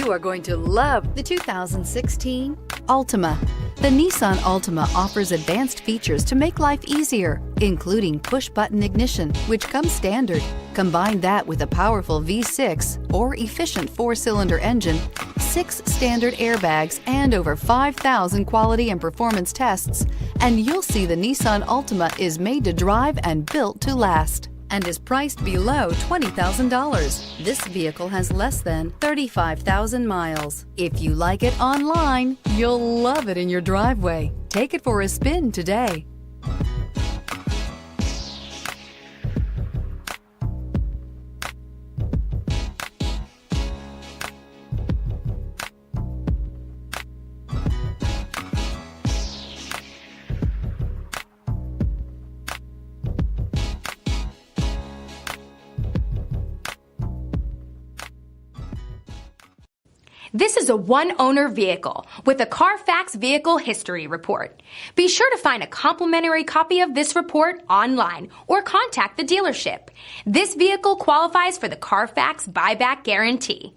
You are going to love the 2016 Altima. The Nissan Altima offers advanced features to make life easier, including push-button ignition, which comes standard. Combine that with a powerful V6 or efficient 4-cylinder engine, 6 standard airbags, and over 5,000 quality and performance tests, and you'll see the Nissan Altima is made to drive and built to last, and is priced below $20,000. This vehicle has less than 35,000 miles. If you like it online, you'll love it in your driveway. Take it for a spin today. This is a one-owner vehicle with a Carfax Vehicle History Report. Be sure to find a complimentary copy of this report online or contact the dealership. This vehicle qualifies for the Carfax Buyback Guarantee.